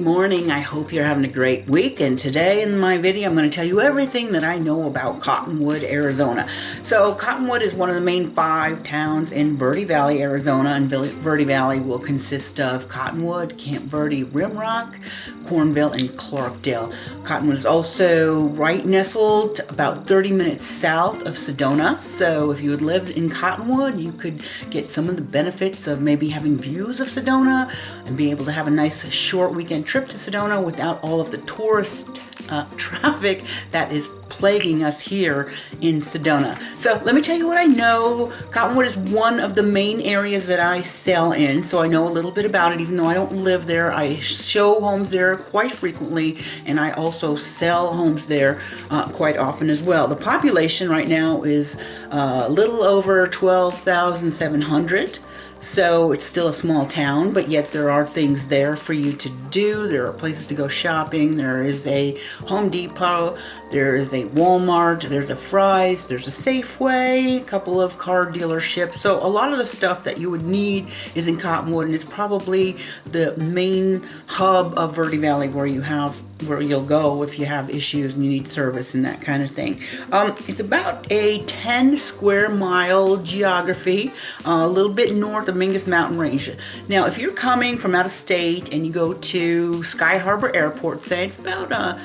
morning. I hope you're having a great week, and today in my video I'm going to tell you everything that I know about Cottonwood, Arizona. So Cottonwood is one of the main 5 towns in Verde Valley, Arizona, and Verde Valley will consist of Cottonwood, Camp Verde, Rimrock, Cornville, and Clarkdale. Cottonwood is also right nestled about 30 minutes south of Sedona, so if you would live in Cottonwood you could get some of the benefits of maybe having views of Sedona and be able to have a nice short weekend trip to Sedona without all of the tourist traffic that is plaguing us here in Sedona. So let me tell you what I know. Cottonwood is one of the main areas that I sell in, so I know a little bit about it. Even though I don't live there, I show homes there quite frequently, and I also sell homes there quite often as well. The population right now is a little over 12,700. So it's still a small town, but yet there are things there for you to do. There are places to go shopping. There is a Home Depot. There is a Walmart. There's a Fry's. There's a Safeway, a couple of car dealerships. So a lot of the stuff that you would need is in Cottonwood, and it's probably the main hub of Verde Valley where you'll go if you have issues and you need service and that kind of thing. It's about a 10 square mile geography, a little bit north of Mingus Mountain Range. Now, if you're coming from out of state and you go to Sky Harbor Airport, say it's about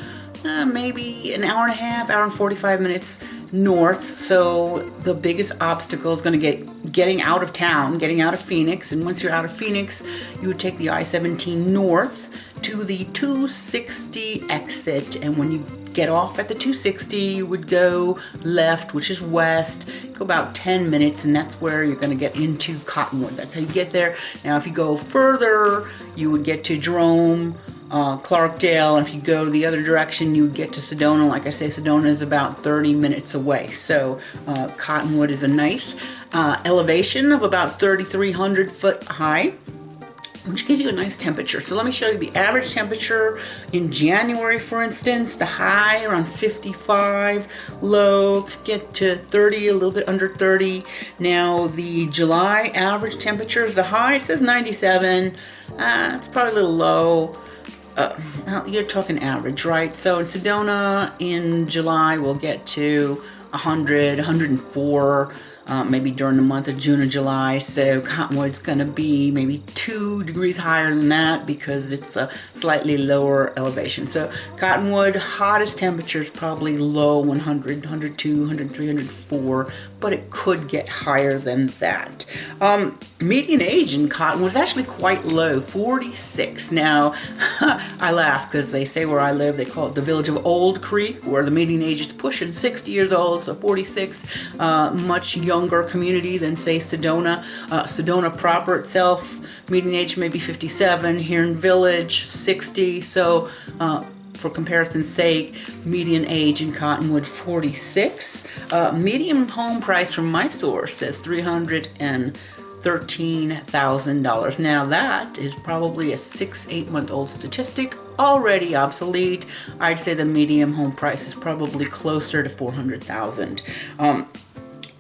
maybe an hour and a half, hour and 45 minutes north. So the biggest obstacle is going to get getting out of town, getting out of Phoenix. And once you're out of Phoenix, you would take the I-17 north to the 260 exit. And when you get off at the 260, you would go left, which is west, go about 10 minutes, and that's where you're going to get into Cottonwood. That's how you get there. Now, if you go further, you would get to Jerome, Clarkdale, and if you go the other direction, you would get to Sedona. Like I say, Sedona is about 30 minutes away. So Cottonwood is a nice elevation of about 3,300 foot high, which gives you a nice temperature. So let me show you the average temperature in January, for instance. The high around 55, low get to 30, a little bit under 30. Now the July average temperature is the high. It says 97. It's probably a little low. You're talking average, right? So in Sedona in July we'll get to 100, 104. Maybe during the month of June or July. So Cottonwood's going to be maybe 2 degrees higher than that because it's a slightly lower elevation. So Cottonwood, hottest temperature is probably low 100, 102, 103, 104, but it could get higher than that. Median age in Cottonwood is actually quite low, 46. Now, I laugh because they say where I live, they call it the village of Old Creek, where the median age is pushing 60 years old, so 46, much younger community than, say, Sedona. Sedona proper itself, median age maybe 57, here in Village, 60, so for comparison's sake, median age in Cottonwood, 46. Median home price from my source says $313,000. Now that is probably a 6-8 month old statistic, already obsolete. I'd say the median home price is probably closer to $400,000.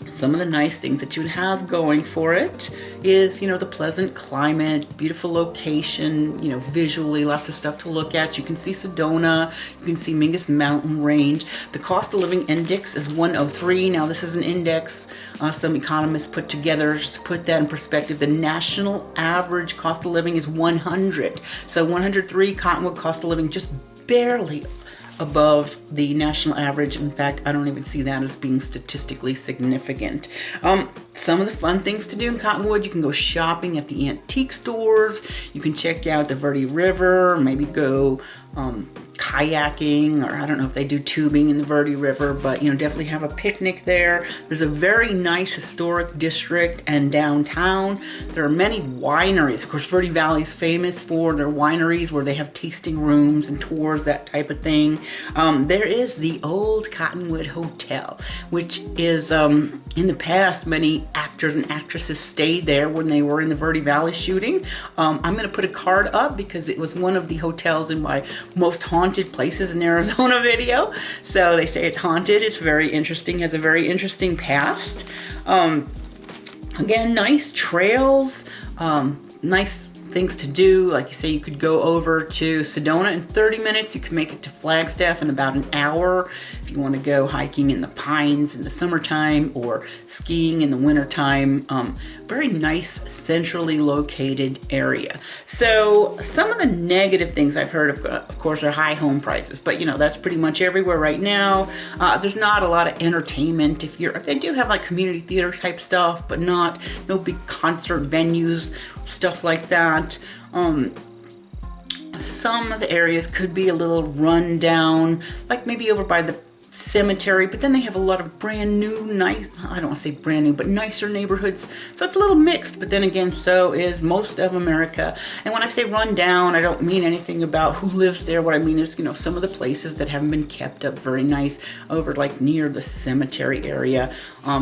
Some of the nice things that you'd have going for it is, the pleasant climate, beautiful location, visually lots of stuff to look at. You can see Sedona, you can see Mingus Mountain Range. The cost of living index is 103. Now this is an index some economists put together. Just to put that in perspective, the national average cost of living is 100. So 103, Cottonwood cost of living just barely above the national average. In fact, I don't even see that as being statistically significant. Some of the fun things to do in Cottonwood, you can go shopping at the antique stores, you can check out the Verde River, maybe go kayaking, or I don't know if they do tubing in the Verde River, but definitely have a picnic there. There's a very nice historic district and downtown. There are many wineries. Of course, Verde Valley is famous for their wineries where they have tasting rooms and tours, that type of thing. There is the old Cottonwood Hotel, which is in the past many actors and actresses stayed there when they were in the Verde Valley shooting. I'm going to put a card up because it was one of the hotels in my most haunted places in Arizona video. So they say it's haunted. It's very interesting, has a very interesting past. Again, nice trails, nice things to do. Like you say, you could go over to Sedona in 30 minutes. You can make it to Flagstaff in about an hour if you want to go hiking in the pines in the summertime or skiing in the wintertime. Very nice, centrally located area. So some of the negative things I've heard of course, are high home prices, but you know, that's pretty much everywhere right now. There's not a lot of entertainment. They do have like community theater type stuff, but no big concert venues, stuff like that. Some of the areas could be a little run down, like maybe over by the cemetery, but then they have a lot of brand new, nice, I don't want to say brand new, but nicer neighborhoods. So it's a little mixed, but then again, so is most of America. And when I say run down, I don't mean anything about who lives there. What I mean is, you know, some of the places that haven't been kept up very nice over like near the cemetery area.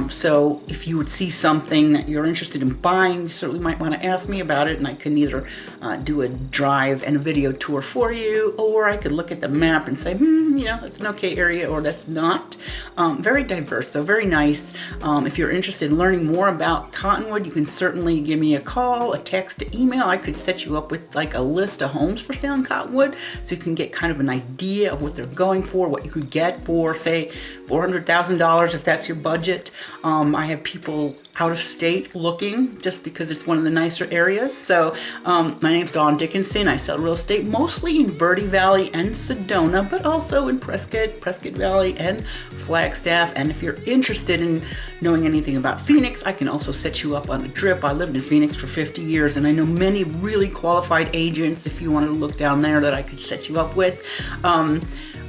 So if you would see something that you're interested in buying, you certainly might want to ask me about it, and I can either do a drive and a video tour for you, or I could look at the map and say, you know, that's an okay area, or that's not. Very diverse, so very nice. If you're interested in learning more about Cottonwood, you can certainly give me a call, a text, an email. I could set you up with like a list of homes for sale in Cottonwood, so you can get kind of an idea of what they're going for, what you could get for, say, $400,000 if that's your budget. I have people out of state looking just because it's one of the nicer areas. So my name's Dickenson. I sell real estate mostly in Verde Valley and Sedona, but also in Prescott Valley and Flagstaff. And if you're interested in knowing anything about Phoenix, I can also set you up on a trip. I lived in Phoenix for 50 years, and I know many really qualified agents, if you wanted to look down there, that I could set you up with.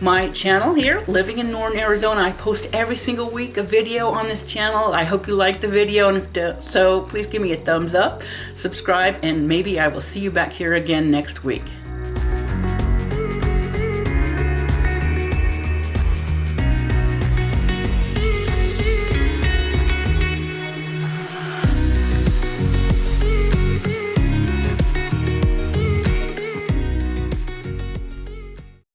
My channel here, Living in Northern Arizona, I post every single week a video on this channel. I hope you like the video, and if so, please give me a thumbs up, subscribe, and maybe I will see you back here again next week.